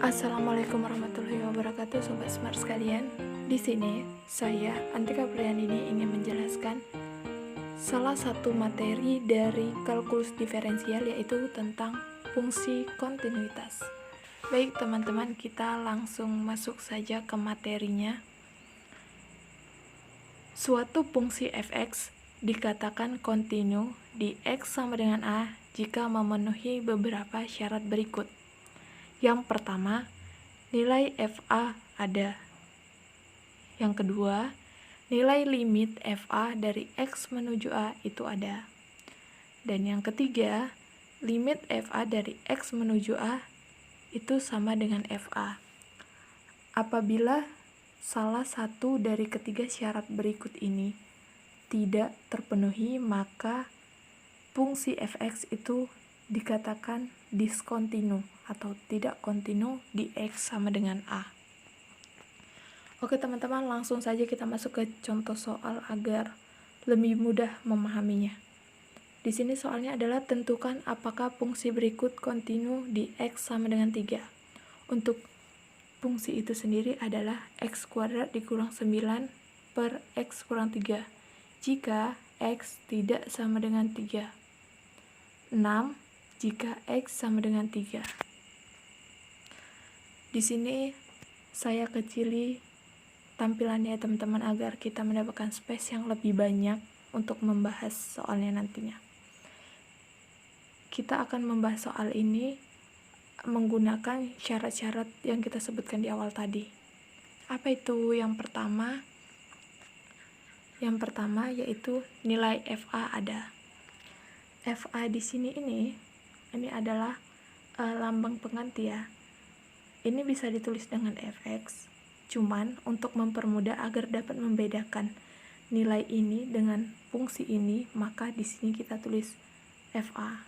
Assalamualaikum warahmatullahi wabarakatuh, Sobat Smart sekalian. Di sini, saya, Antika Priandini, ingin menjelaskan salah satu materi dari kalkulus diferensial, yaitu tentang fungsi kontinuitas. Baik teman-teman, kita langsung masuk saja ke materinya. Suatu fungsi fx dikatakan kontinu di x sama dengan a jika memenuhi beberapa syarat berikut. Yang pertama, nilai fa ada. Yang kedua, nilai limit fa dari x menuju a itu ada. Dan yang ketiga, limit fa dari x menuju a itu sama dengan fa. Apabila salah satu dari ketiga syarat berikut ini tidak terpenuhi, maka fungsi fx itu dikatakan diskontinu atau tidak kontinu di x sama dengan a. Oke teman-teman, langsung saja kita masuk ke contoh soal agar lebih mudah memahaminya. Di sini soalnya adalah tentukan apakah fungsi berikut kontinu di x sama dengan 3. Untuk fungsi itu sendiri adalah x kuadrat dikurang 9 per x kurang 3 jika x tidak sama dengan 3. 6 jika x sama dengan 3. Di sini saya kecili tampilannya teman-teman agar kita mendapatkan space yang lebih banyak untuk membahas soalnya nantinya. Kita akan membahas soal ini menggunakan syarat-syarat yang kita sebutkan di awal tadi. Apa itu yang pertama? Yang pertama yaitu nilai fa ada. Fa di sini ini adalah lambang pengganti ya. Ini bisa ditulis dengan fx. Cuman untuk mempermudah agar dapat membedakan nilai ini dengan fungsi ini, maka di sini kita tulis fa.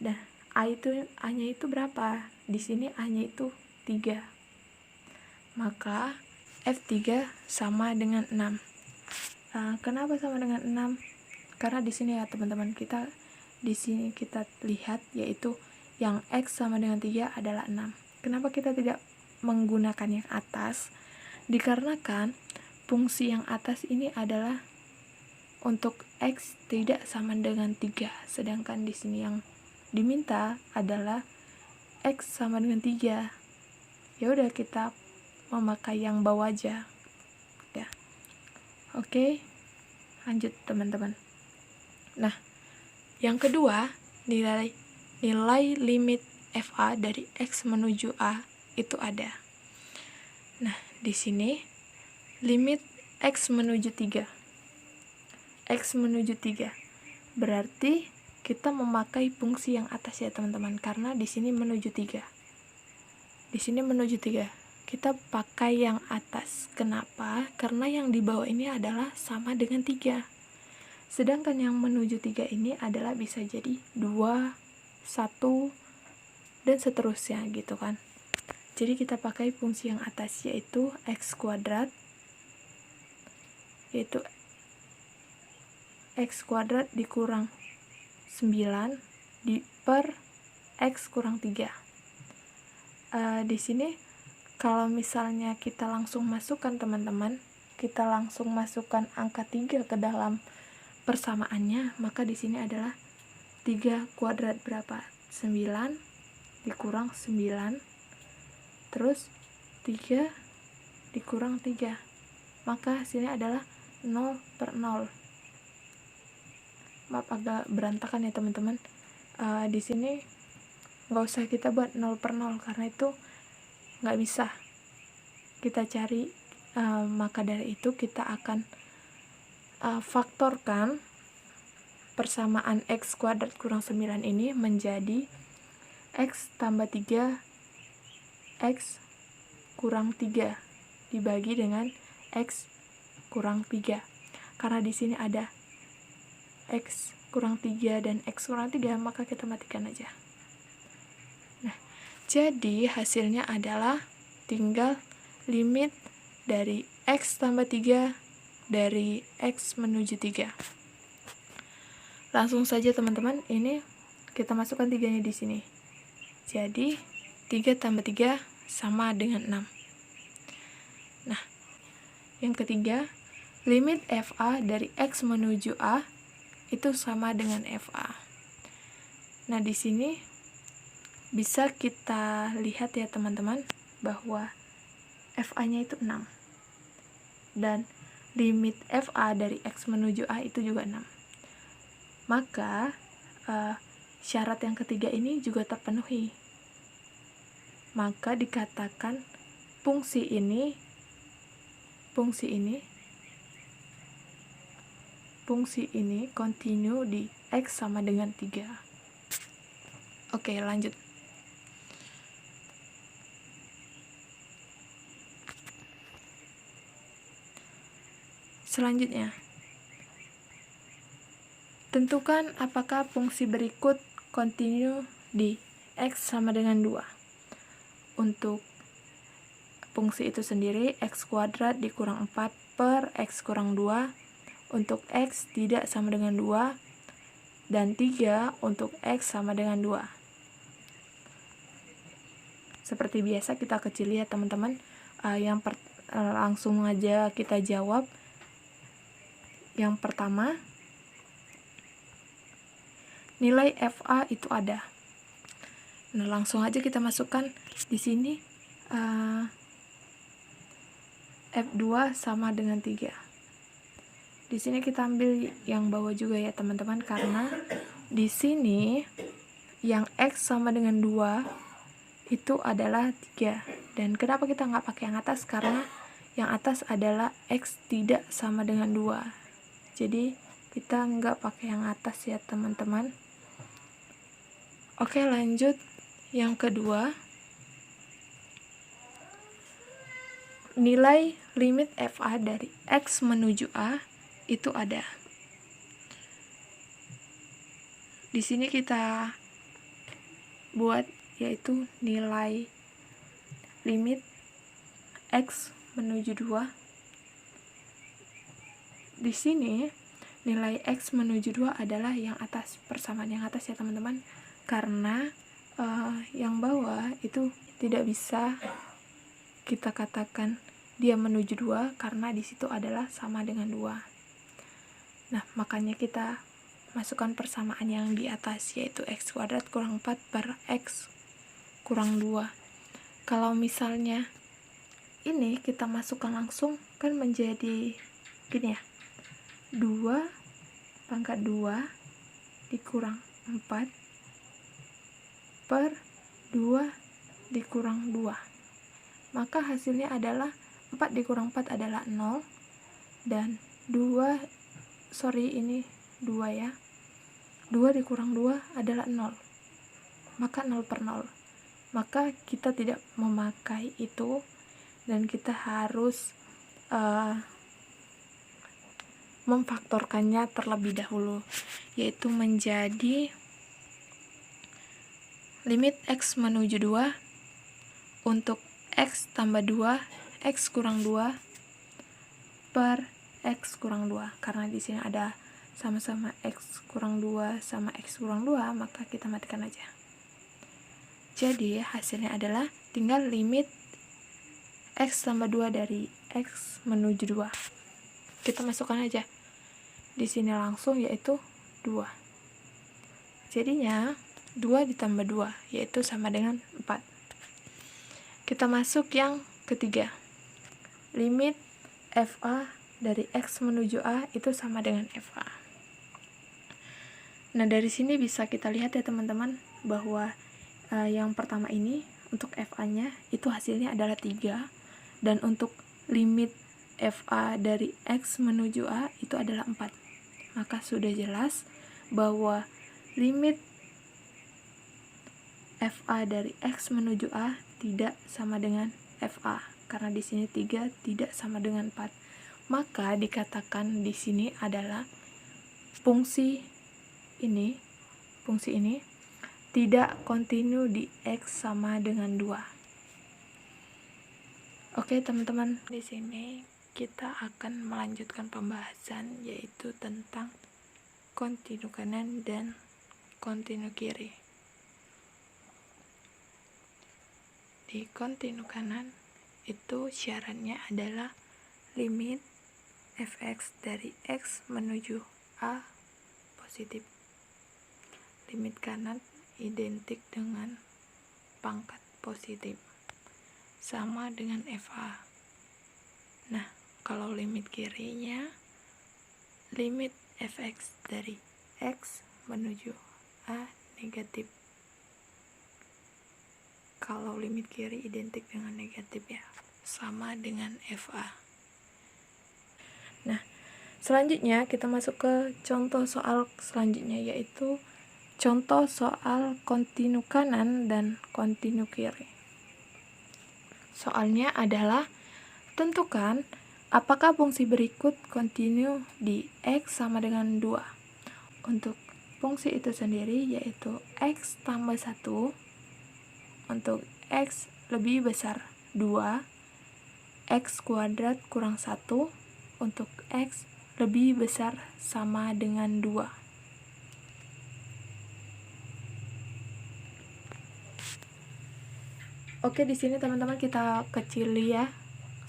Nah, a-nya itu berapa? Di sini a-nya itu 3. Maka f3 sama dengan 6. Kenapa sama dengan 6? Karena di sini ya teman-teman, di sini kita lihat yaitu yang x sama dengan 3 adalah 6. Kenapa kita tidak menggunakan yang atas? Dikarenakan fungsi yang atas ini adalah untuk x tidak sama dengan 3, sedangkan di sini yang diminta adalah x sama dengan 3. Ya udah, kita memakai yang bawah aja. Ya. Oke. Lanjut teman-teman. Nah, yang kedua, nilai limit fa dari x menuju a itu ada. Nah, di sini limit x menuju 3. X menuju 3. Berarti kita memakai fungsi yang atas ya teman-teman, karena di sini menuju 3. Di sini menuju 3. Kita pakai yang atas. Kenapa? Karena yang di bawah ini adalah sama dengan 3. Sedangkan yang menuju 3 ini adalah bisa jadi 2, 1, dan seterusnya gitu kan. Jadi kita pakai fungsi yang atas yaitu x kuadrat, yaitu x kuadrat dikurang 9 per x kurang 3. Di sini kalau misalnya kita langsung masukkan teman-teman, kita langsung masukkan angka 3 ke dalam persamaannya, maka di sini adalah 3 kuadrat berapa? 9 dikurang 9, terus 3 dikurang 3, maka sini adalah 0 per 0. Maaf agak berantakan ya teman-teman. Di sini nggak usah kita buat 0 per 0 karena itu nggak bisa kita cari, maka dari itu kita akan faktorkan persamaan x kuadrat kurang 9 ini menjadi x tambah 3 x kurang 3 dibagi dengan x kurang 3. Karena di sini ada x kurang 3 dan x kurang 3, maka kita matikan aja. Nah, jadi hasilnya adalah tinggal limit dari x tambah 3 dari x menuju 3. Langsung saja teman-teman, ini kita masukkan 3-nya di sini. Jadi 3 tambah 3 sama dengan 6. Nah, yang ketiga, limit FA dari X menuju A itu sama dengan FA. Nah, di sini bisa kita lihat ya teman-teman, bahwa FA-nya itu 6. Dan limit FA dari X menuju A itu juga 6. Maka syarat yang ketiga ini juga terpenuhi. Maka dikatakan fungsi ini kontinu di X sama dengan 3. Oke, lanjut. Selanjutnya, tentukan apakah fungsi berikut kontinu di X sama dengan 2. Untuk fungsi itu sendiri, X kuadrat dikurang 4 per X kurang 2. Untuk X tidak sama dengan 2. Dan 3 untuk X sama dengan 2. Seperti biasa kita kecil ya teman-teman. Langsung aja kita jawab. Yang pertama, nilai FA itu ada. Nah, langsung aja kita masukkan di sini F2 sama dengan 3. Di sini kita ambil yang bawah juga ya teman-teman, karena di sini yang X sama dengan 2 itu adalah 3. Dan kenapa kita nggak pakai yang atas? Karena yang atas adalah X tidak sama dengan 2. Jadi kita nggak pakai yang atas ya teman-teman. Oke, lanjut. Yang kedua, nilai limit FA dari X menuju A itu ada. Di sini kita buat yaitu nilai limit X menuju 2. Di sini nilai X menuju 2 adalah yang atas, persamaan yang atas ya teman-teman, karena yang bawah itu tidak bisa kita katakan dia menuju 2 karena di situ adalah sama dengan 2. Nah, makanya kita masukkan persamaan yang di atas, yaitu X kuadrat kurang 4 per X kurang 2. Kalau misalnya ini kita masukkan langsung, kan menjadi gini ya, 2 pangkat 2 dikurang 4 per 2 dikurang 2. Maka hasilnya adalah 4 dikurang 4 adalah 0. Dan 2 ya. 2 dikurang 2 adalah 0. Maka 0 per 0. Maka kita tidak memakai itu, dan kita harus memfaktorkannya terlebih dahulu, yaitu menjadi limit X menuju 2 untuk X tambah 2 X kurang 2 per X kurang 2. Karena di sini ada sama-sama X kurang 2 sama X kurang 2, maka kita matikan aja. Jadi hasilnya adalah tinggal limit X tambah 2 dari X menuju 2. Kita masukkan aja di sini langsung, yaitu 2. Jadinya 2 ditambah 2 yaitu sama dengan 4. Kita masuk yang ketiga. Limit FA dari X menuju A itu sama dengan FA. Nah, dari sini bisa kita lihat ya teman-teman, bahwa yang pertama ini untuk FA-nya itu hasilnya adalah 3, dan untuk limit FA dari X menuju A itu adalah 4. Maka sudah jelas bahwa limit FA dari X menuju A tidak sama dengan FA, karena di sini 3 tidak sama dengan 4. Maka dikatakan di sini adalah fungsi ini tidak kontinu di X sama dengan 2. Oke teman-teman, di sini kita akan melanjutkan pembahasan, yaitu tentang kontinu kanan dan kontinu kiri. di kontinu kanan itu syaratnya adalah limit fx dari x menuju a positif. Limit kanan identik dengan pangkat positif, sama dengan fa. Nah, kalau limit kirinya, limit fx dari x menuju a negatif. Kalau limit kiri identik dengan negatif ya, sama dengan fa. Nah, selanjutnya kita masuk ke contoh soal selanjutnya, yaitu contoh soal kontinu kanan dan kontinu kiri. Soalnya adalah tentukan apakah fungsi berikut kontinu di x sama dengan 2. Untuk fungsi itu sendiri yaitu x tambah 1 untuk x lebih besar 2, x kuadrat kurang 1 untuk x lebih besar sama dengan 2. Oke, di sini teman-teman kita kecili ya,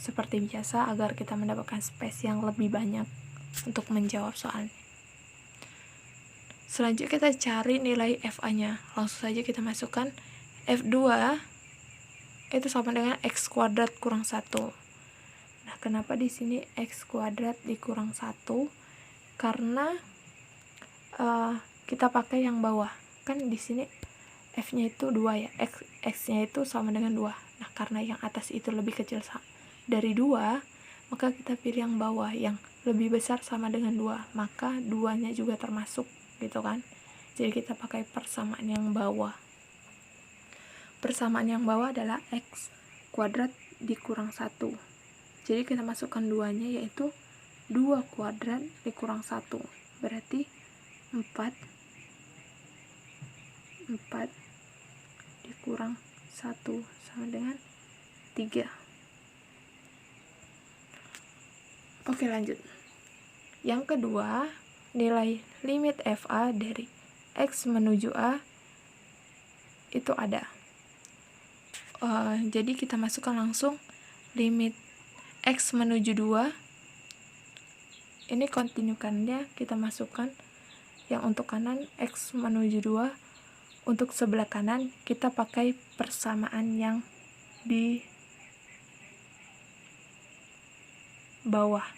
seperti biasa agar kita mendapatkan space yang lebih banyak untuk menjawab soalnya. Selanjutnya kita cari nilai fa-nya. Langsung saja kita masukkan f2 itu sama dengan x kuadrat kurang 1. Nah, kenapa di sini x kuadrat dikurang 1? Karena kita pakai yang bawah. Kan di sini f-nya itu 2 ya. X-nya itu sama dengan 2. Nah, karena yang atas itu lebih kecil dari 2, maka kita pilih yang bawah yang lebih besar sama dengan 2. Maka 2-nya juga termasuk gitu kan. Jadi kita pakai persamaan yang bawah. Persamaan yang bawah adalah x kuadrat dikurang 1. Jadi kita masukkan 2-nya yaitu 2 kuadrat dikurang 1. Berarti 4 dikurang 1 sama dengan 3. Oke, lanjut. Yang kedua, nilai limit fa dari x menuju a itu ada. Jadi kita masukkan langsung limit x menuju 2. Ini kontinukannya kita masukkan yang untuk kanan x menuju 2. Untuk sebelah kanan kita pakai persamaan yang di bawah.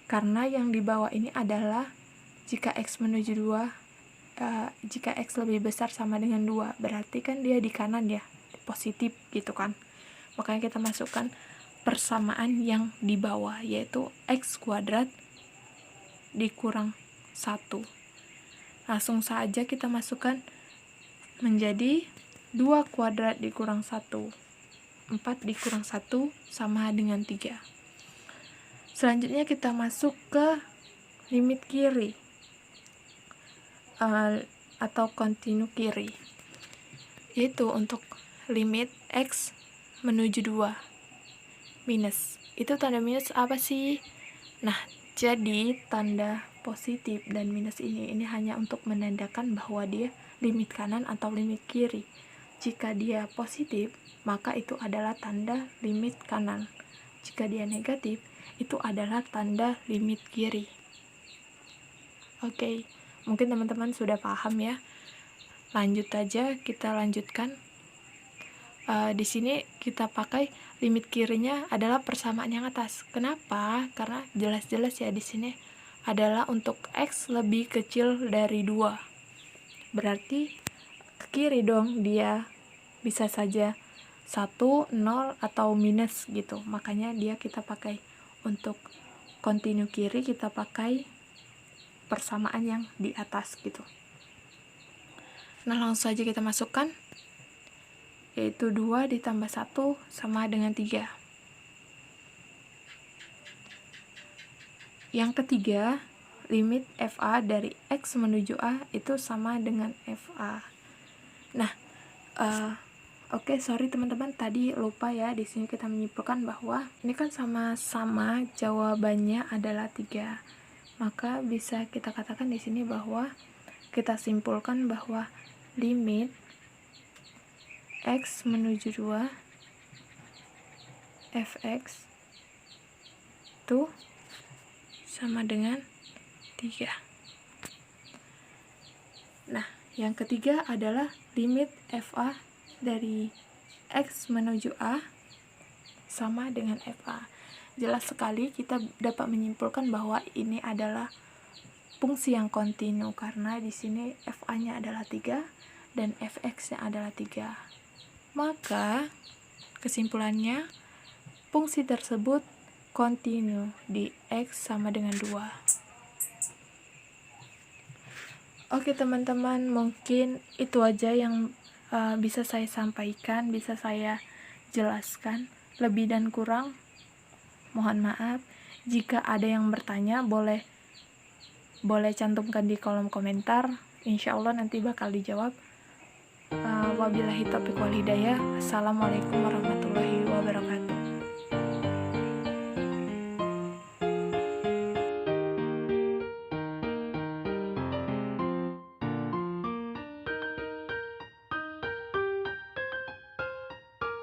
Karena yang di bawah ini adalah jika x menuju 2, jika x lebih besar sama dengan 2, berarti kan dia di kanan ya, positif gitu kan. Makanya kita masukkan persamaan yang di bawah, yaitu x kuadrat dikurang 1. Langsung saja kita masukkan menjadi 2 kuadrat dikurang 1. 4 dikurang 1 sama dengan 3. Selanjutnya kita masuk ke limit kiri atau kontinu kiri, yaitu untuk limit x menuju 2 minus. Itu tanda minus apa sih? Nah, jadi tanda positif dan minus ini hanya untuk menandakan bahwa dia limit kanan atau limit kiri. Jika dia positif, maka itu adalah tanda limit kanan. Jika dia negatif, itu adalah tanda limit kiri. Oke, mungkin teman-teman sudah paham ya. Lanjut aja, kita lanjutkan. Di sini kita pakai limit kirinya adalah persamaan yang atas. Kenapa? Karena jelas-jelas ya di sini adalah untuk x lebih kecil dari 2. Berarti ke kiri dong, dia bisa saja 1, 0 atau minus gitu. Makanya dia kita pakai untuk kontinu kiri, kita pakai persamaan yang di atas gitu. Nah, langsung saja kita masukkan, yaitu 2 ditambah 1 sama dengan 3. Yang ketiga, limit fa dari x menuju a itu sama dengan fa. Nah, oke, sorry teman-teman, tadi lupa ya, di sini kita menyimpulkan bahwa ini kan sama-sama jawabannya adalah 3. Maka bisa kita katakan di sini bahwa kita simpulkan bahwa limit X menuju 2 fx itu sama dengan 3. Nah, yang ketiga adalah limit fa dari X menuju A sama dengan fa. Jelas sekali kita dapat menyimpulkan bahwa ini adalah fungsi yang kontinu karena di sini fa-nya adalah 3 dan fx-nya adalah 3. Maka kesimpulannya fungsi tersebut kontinu di X sama dengan 2. Oke teman-teman, mungkin itu aja yang bisa saya sampaikan, bisa saya jelaskan. Lebih dan kurang mohon maaf. Jika ada yang bertanya boleh cantumkan di kolom komentar. Insya Allah nanti bakal dijawab. Wabillahi taufiq wal hidayah. Assalamualaikum warahmatullahi wabarakatuh.